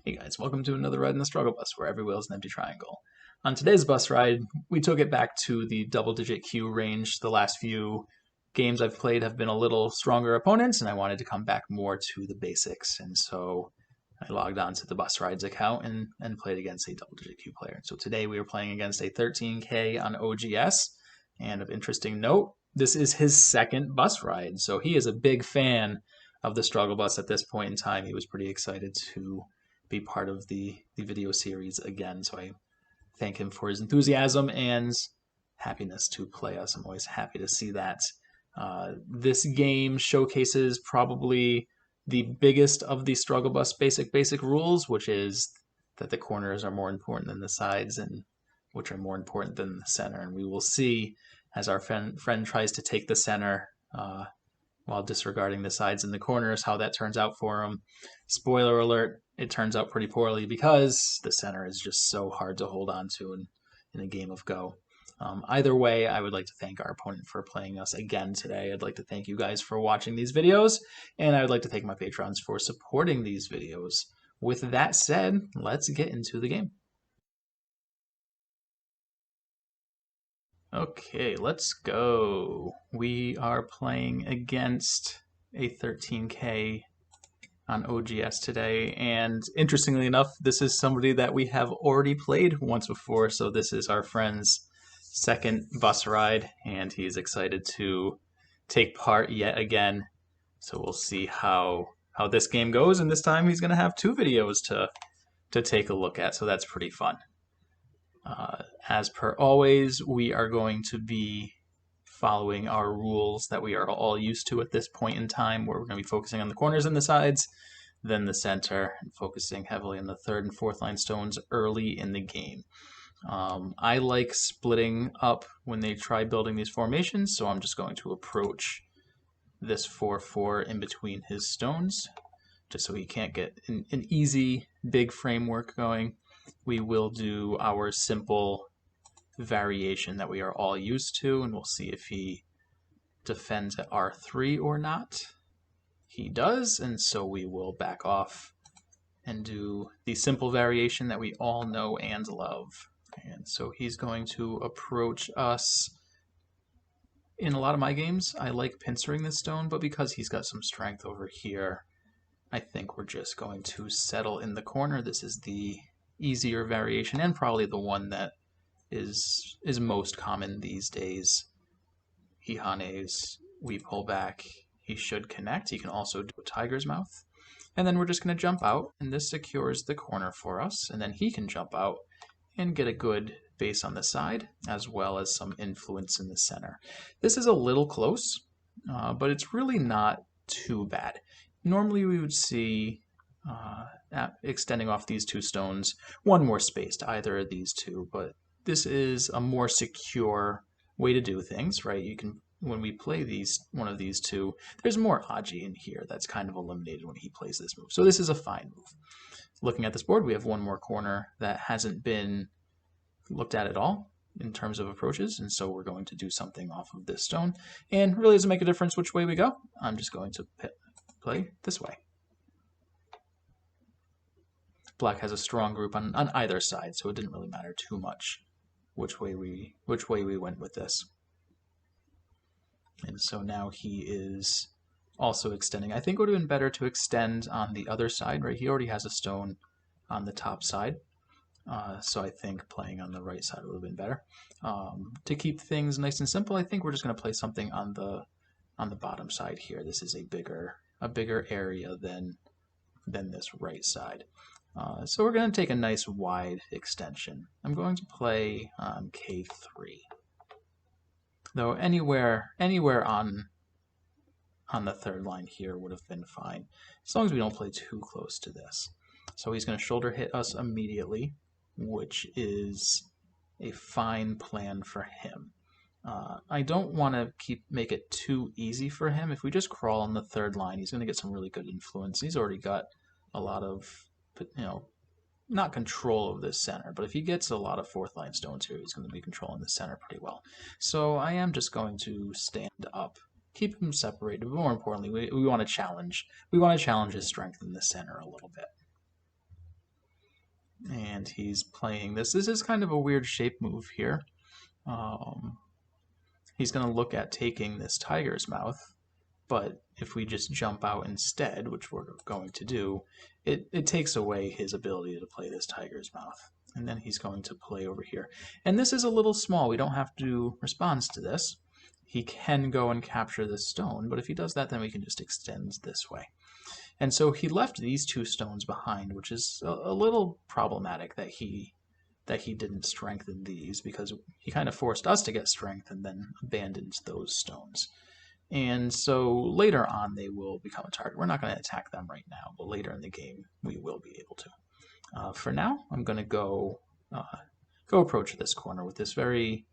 Hey guys, welcome to another ride in the struggle bus where every wheel is an empty triangle. On today's bus ride, we took it back to the double-digit Q range. The last few games I've played have been a little stronger opponents, and I wanted to come back more to the basics. And so I logged on to the bus rides account and played against a double-digit Q player. So today we were playing against a 13K on OGS. And of interesting note, this is his second bus ride. So he is a big fan of the struggle bus at this point in time. He was pretty excited to be part of the video series again. So I thank him for his enthusiasm and happiness to play us. I'm always happy to see that. This game showcases probably the biggest of the Strugglebus Basic rules, which is that the corners are more important than the sides, and which are more important than the center. And we will see as our friend tries to take the center while disregarding the sides and the corners, how that turns out for him. Spoiler alert, it turns out pretty poorly because the center is just so hard to hold on to in a game of Go. Either way, I would like to thank our opponent for playing us again today. I'd like to thank you guys for watching these videos, and I would like to thank my patrons for supporting these videos. With that said, let's get into the game. Okay, let's go. We are playing against a 13K on OGS today, and interestingly enough, this is somebody that we have already played once before, so this is our friend's second bus ride, and he's excited to take part yet again. So we'll see how this game goes, and this time he's going to have two videos to take a look at, so that's pretty fun. As per always, we are going to be following our rules that we are all used to at this point in time, where we're going to be focusing on the corners and the sides, then the center, and focusing heavily on the third and fourth line stones early in the game. I like splitting up when they try building these formations, so I'm just going to approach this 4-4 in between his stones, just so he can't get an easy big framework going. We will do our simple variation that we are all used to, and we'll see if he defends at R3 or not. He does, and so we will back off and do the simple variation that we all know and love. And so he's going to approach us. In a lot of my games, I like pincering this stone, but because he's got some strength over here, I think we're just going to settle in the corner. This is the easier variation and probably the one that is most common these days. He hanes, we pull back, he should connect. He can also do a tiger's mouth. And then we're just going to jump out, and this secures the corner for us. And then he can jump out and get a good base on the side, as well as some influence in the center. This is a little close, but it's really not too bad. Normally we would see extending off these two stones, one more space to either of these two, but this is a more secure way to do things, right? You can, when we play one of these two, there's more Aji in here that's kind of eliminated when he plays this move. So this is a fine move. Looking at this board, we have one more corner that hasn't been looked at all in terms of approaches, and so we're going to do something off of this stone. And really doesn't make a difference which way we go. I'm just going to play this way. Black has a strong group on either side, so it didn't really matter too much which way we went with this. And so now he is also extending. I think it would have been better to extend on the other side, right? He already has a stone on the top side. So I think playing on the right side would have been better. To keep things nice and simple, I think we're just going to play something on the bottom side here. This is a bigger area than this right side. So we're going to take a nice wide extension. I'm going to play on K3. Though anywhere on the third line here would have been fine, as long as we don't play too close to this. So he's going to shoulder hit us immediately, which is a fine plan for him. I don't want to make it too easy for him. If we just crawl on the third line, he's going to get some really good influence. He's already got a lot of, not control of this center, but if he gets a lot of fourth line stones here, he's going to be controlling the center pretty well. So I am just going to stand up, keep him separated, but more importantly, we want to challenge. We want to challenge his strength in the center a little bit. and he's playing this. This is kind of a weird shape move here. He's going to look at taking this tiger's mouth, but if we just jump out instead, which we're going to do, it takes away his ability to play this tiger's mouth. And then he's going to play over here. And this is a little small. We don't have to respond to this. He can go and capture this stone, but if he does that, then we can just extend this way. And so he left these two stones behind, which is a little problematic that he didn't strengthen these, because he kind of forced us to get strength and then abandoned those stones. And so later on they will become a target. We're not going to attack them right now, but later in the game we will be able to. For now, I'm going to go approach this corner with this very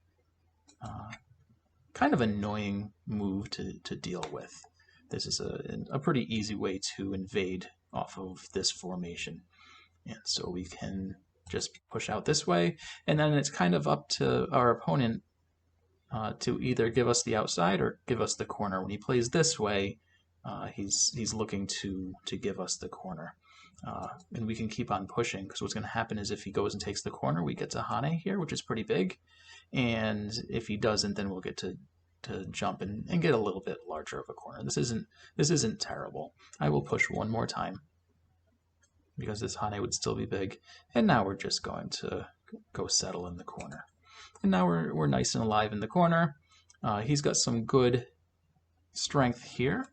kind of annoying move to deal with. This is a pretty easy way to invade off of this formation. And so we can just push out this way, and then it's kind of up to our opponent to either give us the outside or give us the corner. When he plays this way, he's looking to give us the corner. And we can keep on pushing, because what's going to happen is if he goes and takes the corner, we get to Hane here, which is pretty big. And if he doesn't, then we'll get to jump and get a little bit larger of a corner. This isn't terrible. I will push one more time, because this Hane would still be big. And now we're just going to go settle in the corner. And now we're nice and alive in the corner. He's got some good strength here.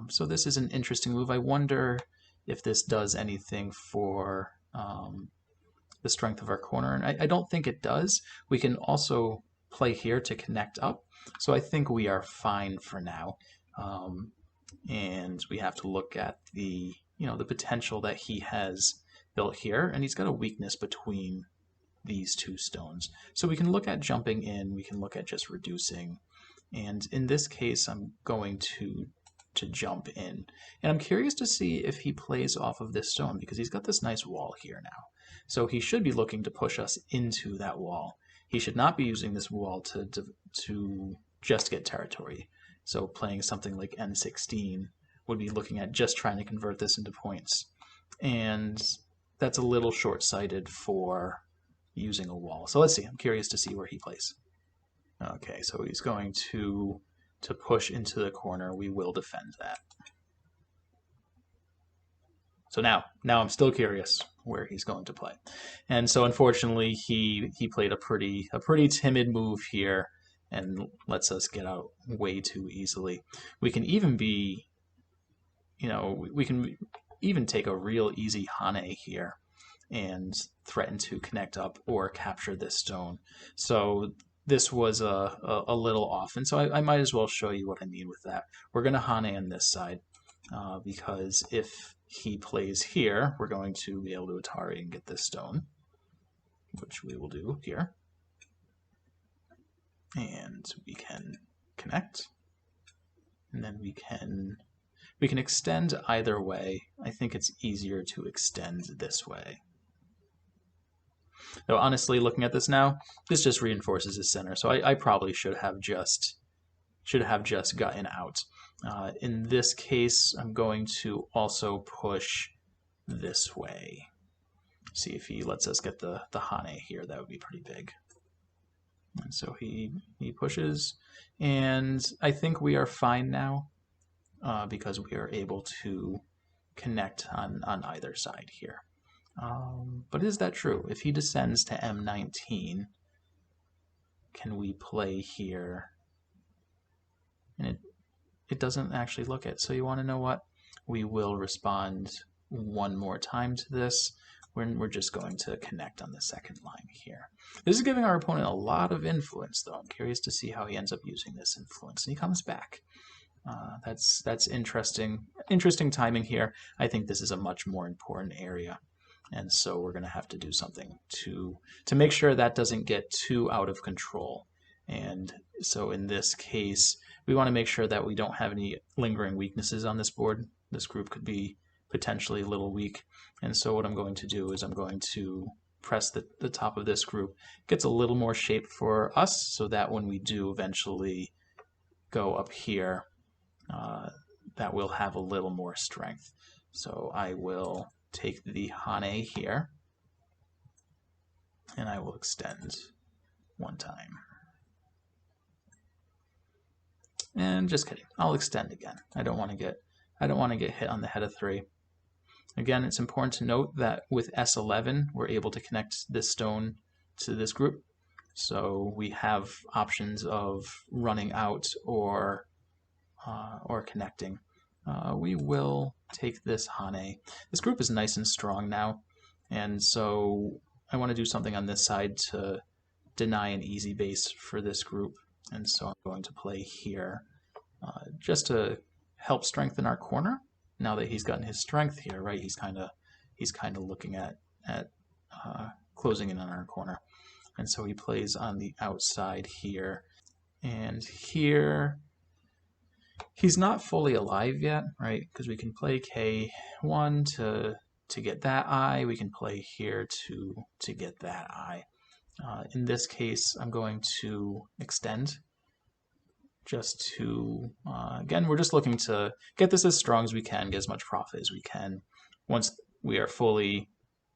So this is an interesting move. I wonder if this does anything for the strength of our corner. And I don't think it does. We can also play here to connect up. So I think we are fine for now. And we have to look at the potential that he has built here. And he's got a weakness between these two stones. So we can look at jumping in, we can look at just reducing. And in this case, I'm going to jump in. And I'm curious to see if he plays off of this stone, because he's got this nice wall here now. So he should be looking to push us into that wall. He should not be using this wall to just get territory. So playing something like N16 would be looking at just trying to convert this into points. And that's a little short-sighted for using a wall. So let's see. I'm curious to see where he plays. Okay, so he's going to push into the corner. We will defend that. So now I'm still curious where he's going to play. And so unfortunately he played a pretty timid move here and lets us get out way too easily. We can even be, we can even take a real easy Hane here and threaten to connect up or capture this stone. So this was a little off, and so I might as well show you what I mean with that. We're going to Hane on this side, because if he plays here, we're going to be able to Atari and get this stone, which we will do here. And we can connect, and then we can extend either way. I think it's easier to extend this way. Though honestly, looking at this now, this just reinforces his center. So I probably should have just gotten out. In this case, I'm going to also push this way. See if he lets us get the Hane here. That would be pretty big. And so he pushes, and I think we are fine now, because we are able to connect on either side here. But is that true? If he descends to M19, can we play here? And it doesn't actually look it. So you want to know what? We will respond one more time to this. We're just going to connect on the second line here. This is giving our opponent a lot of influence, though. I'm curious to see how he ends up using this influence. And he comes back. That's interesting. Interesting timing here. I think this is a much more important area. And so we're going to have to do something to make sure that doesn't get too out of control. And so in this case, we want to make sure that we don't have any lingering weaknesses on this board. This group could be potentially a little weak. And so what I'm going to do is I'm going to press the top of this group. It gets a little more shape for us, so that when we do eventually go up here, that will have a little more strength. So I will take the Hane here, and I will extend one time. And just kidding, I'll extend again. I don't want to get hit on the head of 3. Again, it's important to note that with S11, we're able to connect this stone to this group. So we have options of running out or connecting. We will take this Hane. This group is nice and strong now, and so I want to do something on this side to deny an easy base for this group, and so I'm going to play here just to help strengthen our corner. Now that he's gotten his strength here, right? He's kind of looking at closing in on our corner, and so he plays on the outside here, and here he's not fully alive yet, right? Because we can play K1 to get that eye. We can play here to get that eye. In this case, I'm going to extend just to, again, we're just looking to get this as strong as we can, get as much profit as we can. Once we are fully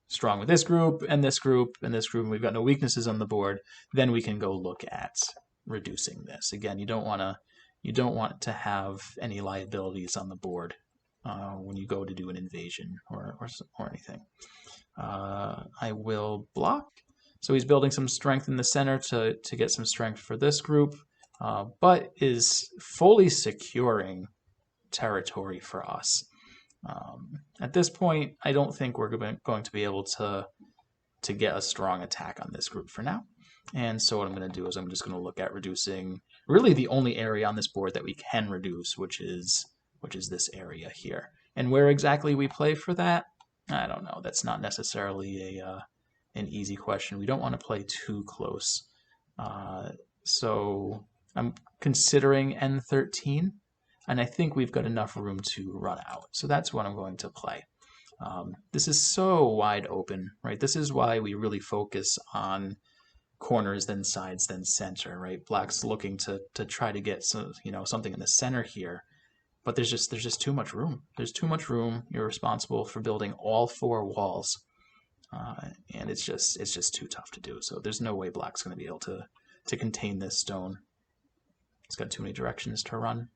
strong with this group, and this group, and this group, and we've got no weaknesses on the board, then we can go look at reducing this. Again, you don't want to have any liabilities on the board when you go to do an invasion or anything. I will block. So he's building some strength in the center to get some strength for this group, but is fully securing territory for us. At this point, I don't think we're going to be able to get a strong attack on this group for now. And so what I'm going to do is I'm just going to look at reducing really the only area on this board that we can reduce, which is this area here. And where exactly we play for that, I don't know. That's not necessarily an easy question. We don't want to play too close. So I'm considering N13, and I think we've got enough room to run out. So that's what I'm going to play. This is so wide open, right? This is why we really focus on corners, then sides, then center, right? Black's looking to try to get something in the center here, but there's just too much room. There's too much room. You're responsible for building all 4 walls, and it's just too tough to do. So there's no way Black's going to be able to contain this stone. It's got too many directions to run.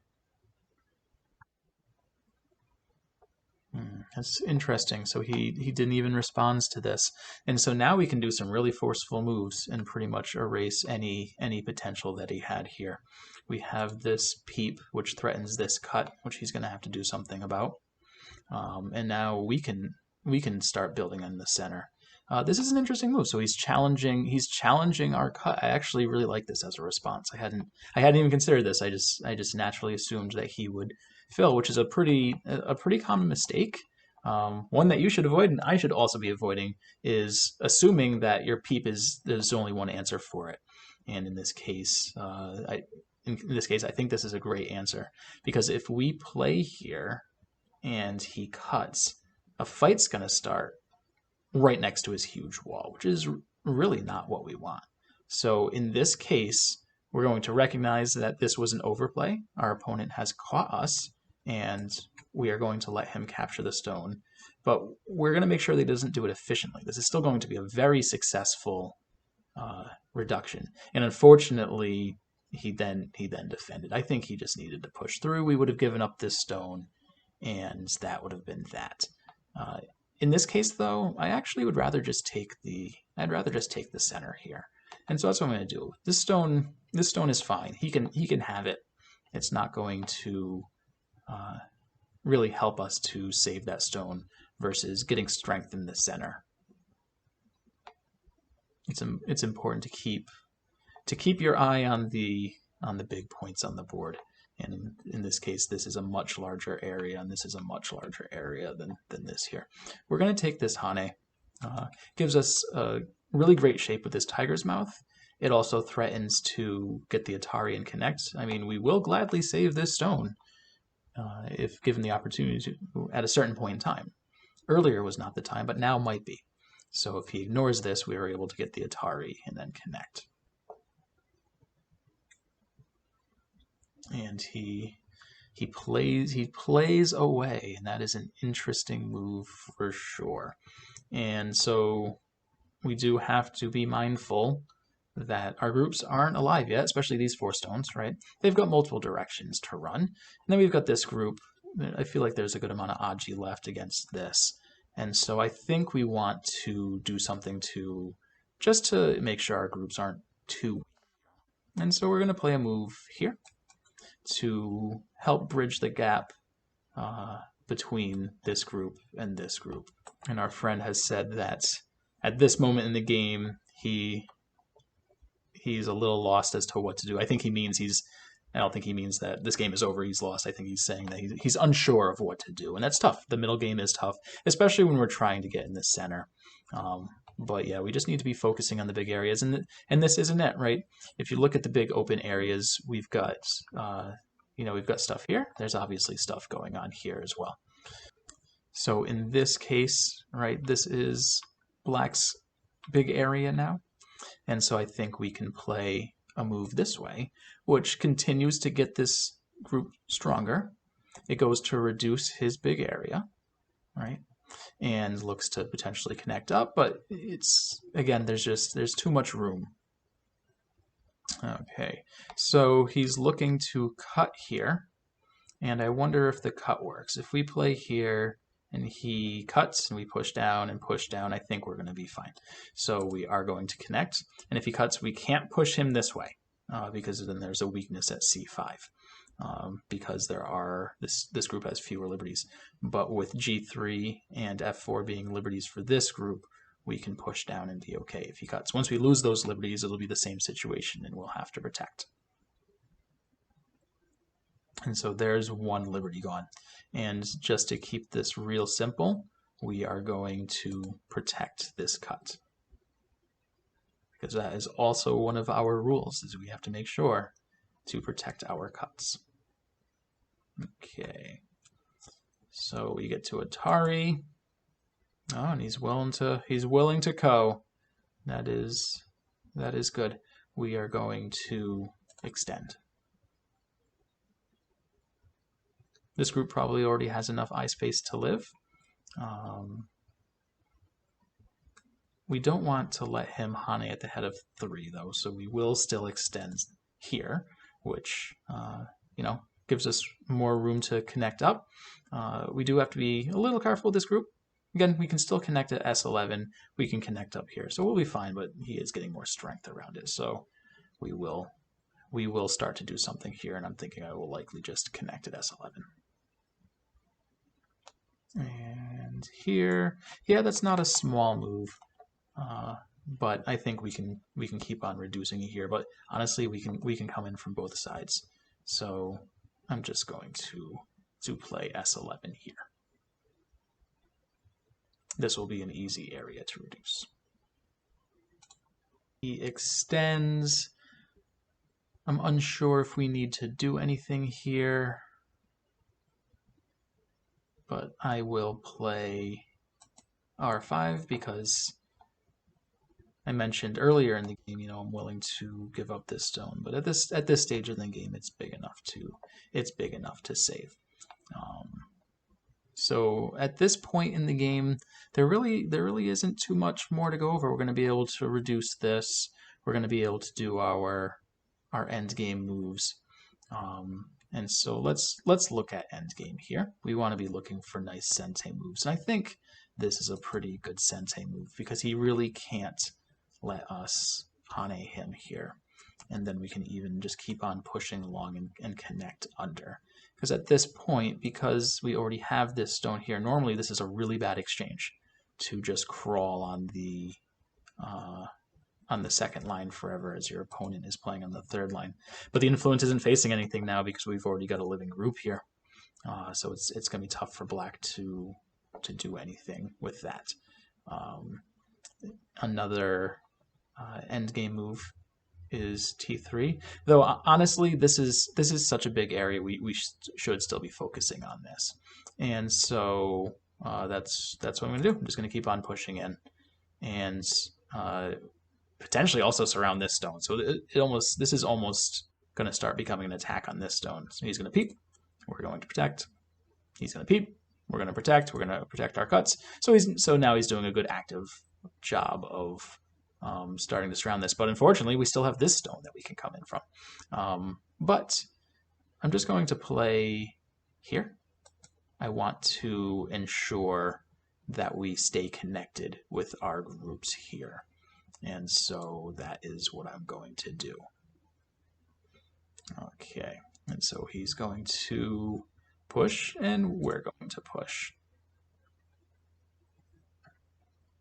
That's interesting. So he didn't even respond to this. And so now we can do some really forceful moves and pretty much erase any potential that he had here. We have this peep, which threatens this cut, which he's going to have to do something about. And now we can start building in the center. This is an interesting move. So he's challenging our cut. I actually really like this as a response. I hadn't even considered this. I just naturally assumed that he would fill, which is a pretty common mistake. One that you should avoid, and I should also be avoiding, is assuming that your peep there's only one answer for it. And in this case, I think this is a great answer, because if we play here and he cuts, a fight's going to start right next to his huge wall, which is really not what we want. So in this case, we're going to recognize that this was an overplay. Our opponent has caught us, and we are going to let him capture the stone. But we're going to make sure that he doesn't do it efficiently. This is still going to be a very successful reduction. And unfortunately, he then defended. I think he just needed to push through. We would have given up this stone, and that would have been that. In this case, though, I actually would rather just take the center here. And so that's what I'm going to do. This stone is fine. He can have it. It's not going to really help us to save that stone versus getting strength in the center. It's important to keep your eye on the big points on the board. And in this case, this is a much larger area, and this is a much larger area than this here. We're going to take this Hane. Gives us a really great shape with this tiger's mouth. It also threatens to get the Atari and connect. I mean, we will gladly save this stone if given the opportunity to, at a certain point in time. Earlier was not the time, but now might be. So if he ignores this, we are able to get the Atari and then connect. And he plays away, and that is an interesting move for sure. And so we do have to be mindful that our groups aren't alive yet, especially these 4 stones, right? They've got multiple directions to run. And then we've got this group. I feel like there's a good amount of Aji left against this. And so I think we want to do something just to make sure our groups aren't too. And so we're going to play a move here to help bridge the gap between this group and this group. And our friend has said that at this moment in the game, he's a little lost as to what to do. I think he means I don't think he means that this game is over, he's lost. I think he's saying that he's unsure of what to do. And that's tough. The middle game is tough, especially when we're trying to get in the center. But yeah, we just need to be focusing on the big areas. And this isn't it, right? If you look at the big open areas, we've got, we've got stuff here. There's obviously stuff going on here as well. So in this case, right, this is Black's big area now. And so I think we can play a move this way, which continues to get this group stronger. It goes to reduce his big area, right? And looks to potentially connect up, but it's, again, there's too much room. Okay, so he's looking to cut here, and I wonder if the cut works. If we play here, and he cuts, and we push down, I think we're going to be fine. So we are going to connect, and if he cuts, we can't push him this way, because then there's a weakness at c5, because this group has fewer liberties. But with g3 and f4 being liberties for this group, we can push down and be okay if he cuts. Once we lose those liberties, it'll be the same situation, and we'll have to protect. And so there's one liberty gone. And just to keep this real simple, we are going to protect this cut. Because that is also one of our rules, is we have to make sure to protect our cuts. Okay. So we get to Atari. Oh, and he's willing to co. That is good. We are going to extend. This group probably already has enough eye space to live. We don't want to let him Hane at the head of 3, though, so we will still extend here, which, gives us more room to connect up. We do have to be a little careful with this group. Again, we can still connect at S11. We can connect up here, so we'll be fine, but he is getting more strength around it, so we will start to do something here, and I'm thinking I will likely just connect at S11. And here, yeah, that's not a small move, but I think we can keep on reducing it here. But honestly, we can come in from both sides. So I'm just going to play S11 here. This will be an easy area to reduce. He extends. I'm unsure if we need to do anything here, but I will play R5 because I mentioned earlier in the game, I'm willing to give up this stone, but at this stage of the game, it's big enough to save. So at this point in the game, there really isn't too much more to go over. We're going to be able to reduce this. We're going to be able to do our end game moves. And so let's look at endgame here. We want to be looking for nice sensei moves. And I think this is a pretty good sensei move because he really can't let us Hane him here. And then we can even just keep on pushing along and connect under. Because at this point, because we already have this stone here, normally this is a really bad exchange to just crawl on the second line forever as your opponent is playing on the third line. But the influence isn't facing anything now because we've already got a living group here. So it's going to be tough for Black to do anything with that. Another endgame move is T3. Though honestly, this is such a big area. We should still be focusing on this. And so that's what I'm going to do. I'm just going to keep on pushing in. And potentially also surround this stone. So this is almost going to start becoming an attack on this stone. So he's going to peep. We're going to protect. He's going to peep. We're going to protect. We're going to protect our cuts. So now he's doing a good active job of starting to surround this. But unfortunately, we still have this stone that we can come in from. But I'm just going to play here. I want to ensure that we stay connected with our groups here. And so that is what I'm going to do. Okay, and so he's going to push, and we're going to push.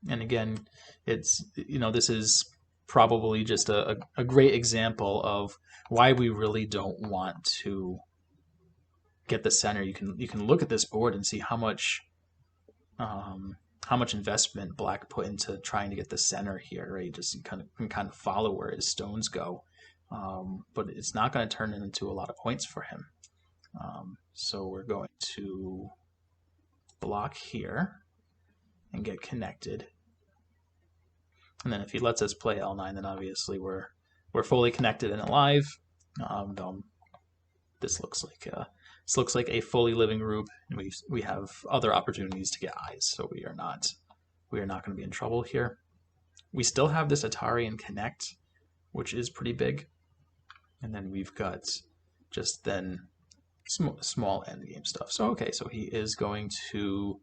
And again, it's, this is probably just a great example of why we really don't want to get the center. You can look at this board and see how much investment Black put into trying to get the center here, right? You can kind of follow where his stones go, but it's not going to turn into a lot of points for him. So we're going to block here and get connected. And then if he lets us play L9, then obviously we're fully connected and alive. This looks like a fully living group, and we have other opportunities to get eyes, so we are not going to be in trouble here. We still have this Atari and Connect, which is pretty big, and then we've got just then small end game stuff. So okay, so he is going to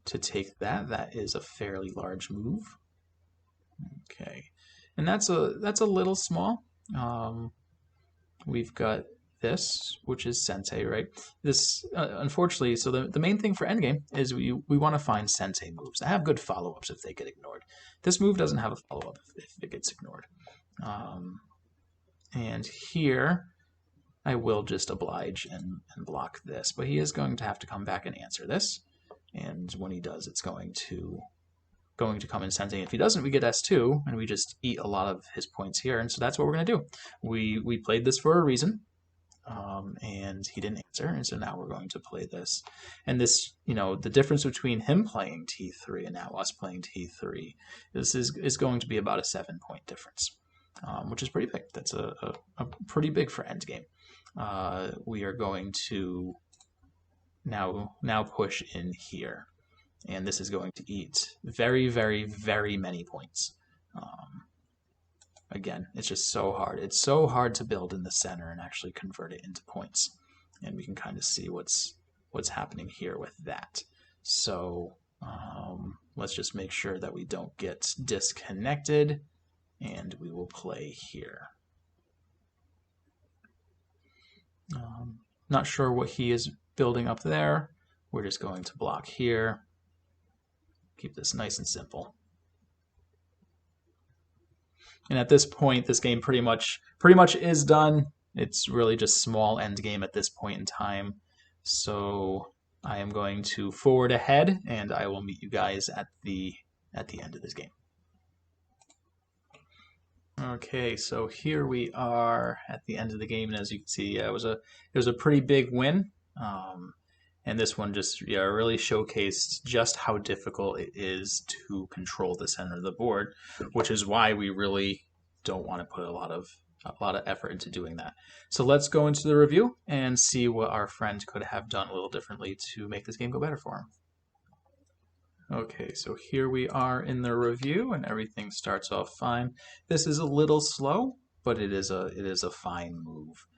take that. That is a fairly large move. Okay, and that's a little small. We've got this, which is sensei, right? This, unfortunately, so the main thing for endgame is we want to find sensei moves that have good follow-ups if they get ignored. This move doesn't have a follow-up if it gets ignored. And here, I will just oblige and block this, but he is going to have to come back and answer this. And when he does, it's going to come in sensei. If he doesn't, we get S2, and we just eat a lot of his points here. And so that's what we're going to do. We played this for a reason. And he didn't answer, and so now we're going to play this. And this, the difference between him playing T3 and now us playing T3, this is going to be about a 7-point difference, which is pretty big. That's a pretty big for endgame. We are going to now push in here, and this is going to eat very, very, very many points. Again, it's just so hard. It's so hard to build in the center and actually convert it into points. And we can kind of see what's happening here with that. So let's just make sure that we don't get disconnected, and we will play here. Not sure what he is building up there. We're just going to block here. Keep this nice and simple. And at this point, this game pretty much is done. It's really just small end game at this point in time. So I am going to forward ahead, and I will meet you guys at the end of this game. Okay, so here we are at the end of the game, and as you can see, it was a pretty big win. And this one just really showcased just how difficult it is to control the center of the board, which is why we really don't want to put a lot of effort into doing that. So let's go into the review and see what our friend could have done a little differently to make this game go better for him. Okay, so here we are in the review, and everything starts off fine. This is a little slow, but it is a fine move.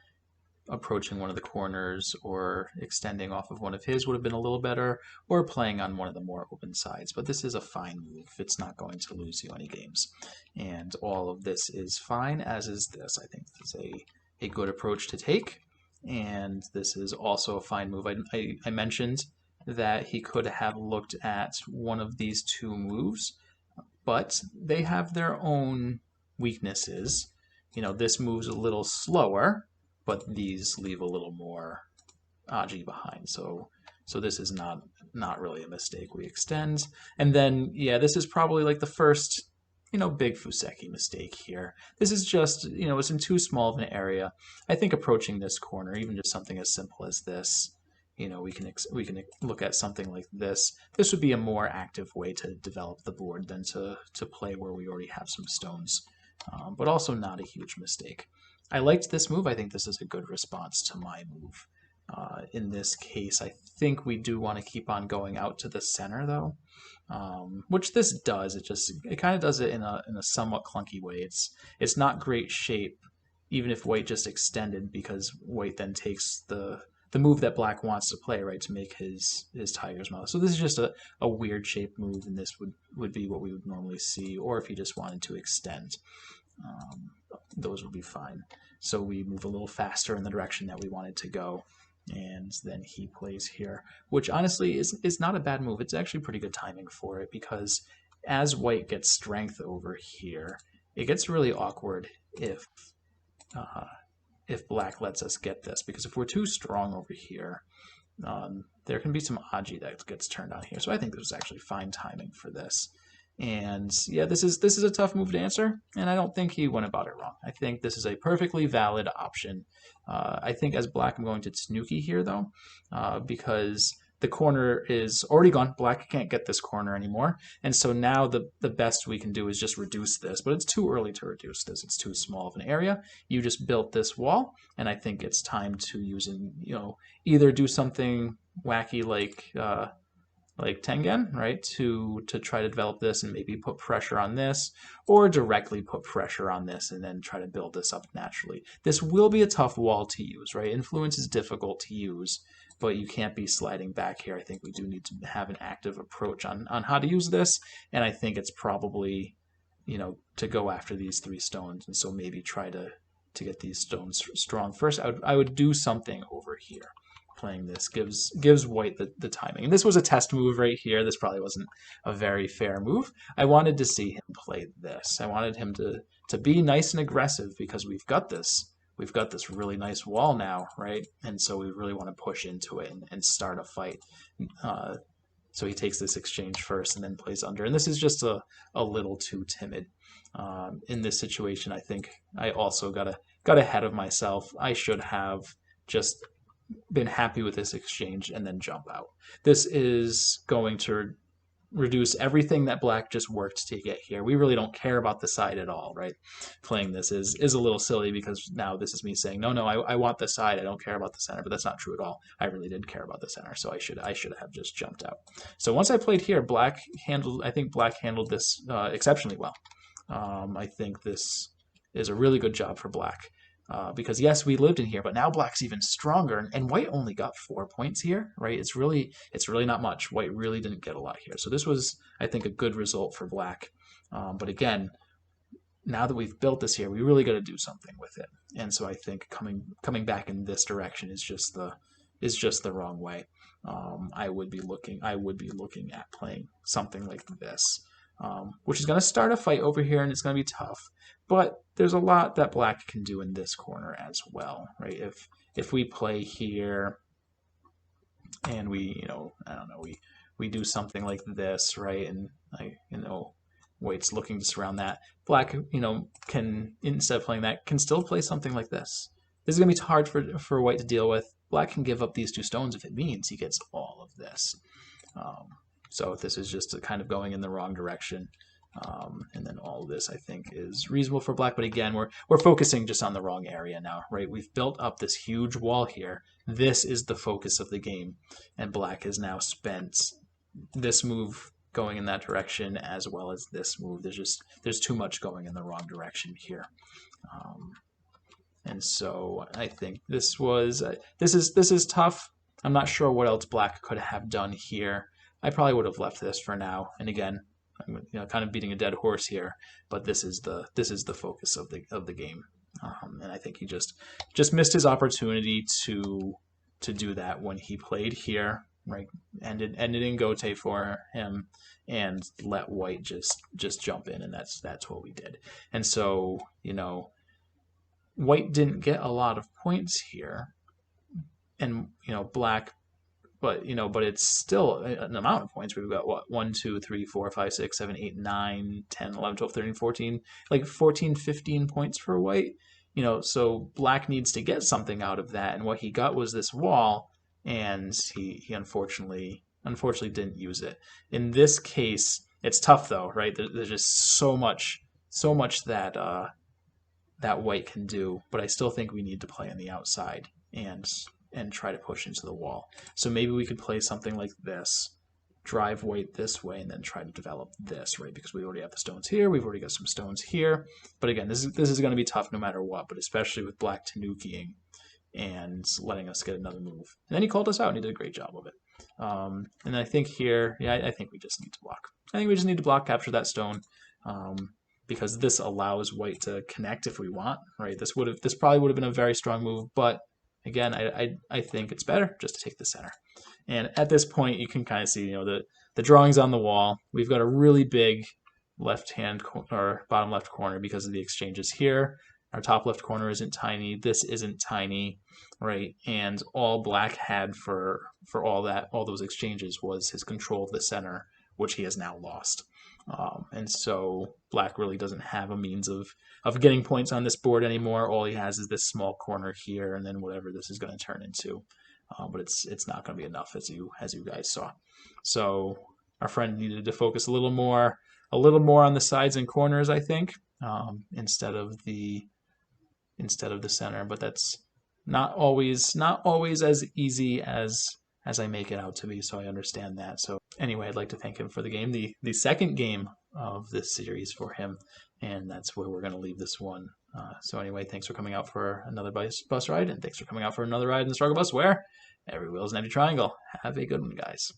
Approaching one of the corners or extending off of one of his would have been a little better, or playing on one of the more open sides. But this is a fine move. It's not going to lose you any games. And all of this is fine, as is this. I think this is a good approach to take. And this is also a fine move. I mentioned that he could have looked at one of these two moves, but they have their own weaknesses. This move's a little slower, but these leave a little more Aji behind. So this is not really a mistake. We extend. And then, this is probably like the first, big Fuseki mistake here. This is just, it's in too small of an area. I think approaching this corner, even just something as simple as this, we can look at something like this. This would be a more active way to develop the board than to play where we already have some stones, but also not a huge mistake. I liked this move. I think this is a good response to my move. In this case, I think we do want to keep on going out to the center, though. which this does. It kind of does it in a somewhat clunky way. It's not great shape, even if white just extended, because white then takes the move that black wants to play, right, to make his tiger's mouth. So this is just a weird shape move, and this would be what we would normally see, or if he just wanted to extend. Those would be fine. So we move a little faster in the direction that we wanted to go, and then he plays here, which honestly is not a bad move. It's actually pretty good timing for it, because as white gets strength over here, it gets really awkward if black lets us get this, because if we're too strong over here, there can be some aji that gets turned on here. So I think this was actually fine timing for this. And yeah, this is a tough move to answer, and I don't think he went about it wrong. I think this is a perfectly valid option. I think as black, I'm going to Tanuki here, though, because the corner is already gone. Black can't get this corner anymore, and so now the best we can do is just reduce this, but it's too early to reduce this. It's too small of an area. You just built this wall, and I think it's time to use it, either do something wacky like Tengen, right, to try to develop this and maybe put pressure on this, or directly put pressure on this and then try to build this up naturally. This will be a tough wall to use, right? Influence is difficult to use, but you can't be sliding back here. I think we do need to have an active approach on how to use this, and I think it's probably, to go after these 3 stones, and so maybe try to get these stones strong first. I would do something over here. Playing this gives white the timing. And this was a test move right here. This probably wasn't a very fair move. I wanted to see him play this. I wanted him to be nice and aggressive, because we've got this really nice wall now, right? And so we really want to push into it and start a fight. So he takes this exchange first and then plays under. And this is just a little too timid. In this situation, I think I also got ahead of myself. I should have just been happy with this exchange and then jump out. This is going to reduce everything that black just worked to get here. We really don't care about the side at all, right? Playing this is a little silly, because now this is me saying, no, I want the side. I don't care about the center, but that's not true at all. I really did care about the center, so I should have just jumped out. So once I played here, I think black handled this exceptionally well. I think this is a really good job for black. Because yes, we lived in here, but now black's even stronger, and white only got 4 points here, right? It's really not much. White really didn't get a lot here. So this was, I think, a good result for black. But again, now that we've built this here, we really got to do something with it. And so I think coming back in this direction is just the wrong way. I would be looking at playing something like this, which is going to start a fight over here, and it's going to be tough. But there's a lot that black can do in this corner as well, right? If we play here and we, I don't know, we do something like this, right? And white's looking to surround that. Black, can, instead of playing that, can still play something like this. This is going to be hard for white to deal with. Black can give up these 2 stones if it means he gets all of this. So this is just kind of going in the wrong direction. And then all of this, I think, is reasonable for black. But again, we're focusing just on the wrong area now, right? We've built up this huge wall here. This is the focus of the game. And black has now spent this move going in that direction, as well as this move. There's too much going in the wrong direction here. And so I think this is tough. I'm not sure what else black could have done here. I probably would have left this for now. And again, I'm kind of beating a dead horse here, but this is the focus of the game. And I think he just missed his opportunity to do that when he played here, right? Ended in gote for him, and let white just jump in, and that's what we did. And so, white didn't get a lot of points here, and black, but it's still an amount of points. We've got what, 1 2 3 4 5 6 7 8 9 10 11 12 13 14, like 14 15 points for white. So black needs to get something out of that, and what he got was this wall, and he unfortunately didn't use it. In this case, it's tough though, right? There's just so much that that white can do, but I still think we need to play on the outside and try to push into the wall. So maybe we could play something like this, drive white this way and then try to develop this, right? Because we already have the stones here, we've already got some stones here. But again, this is going to be tough no matter what, but especially with black tanukiing and letting us get another move. And then he called us out and he did a great job of it. And I think here, yeah, I think we just need to block. I think we just need to block, capture that stone, because this allows white to connect if we want, right? This probably would have been a very strong move, but again, I think it's better just to take the center. And at this point, you can kind of see, the drawings on the wall. We've got a really big left-hand or bottom left corner because of the exchanges here. Our top left corner isn't tiny. This isn't tiny, right? And all black had for all those exchanges was his control of the center, which he has now lost. And so black really doesn't have a means of getting points on this board anymore. All he has is this small corner here, and then whatever this is going to turn into. But it's not going to be enough, as you guys saw. So our friend needed to focus a little more on the sides and corners, I think, instead of the center. But that's not always as easy as I make it out to be. So I understand that. So anyway, I'd like to thank him for the game, the second game of this series for him, and that's where we're going to leave this one. So anyway, thanks for coming out for another bus ride, and thanks for coming out for another ride in the Struggle Bus, where every wheel is an empty triangle. Have a good one, guys.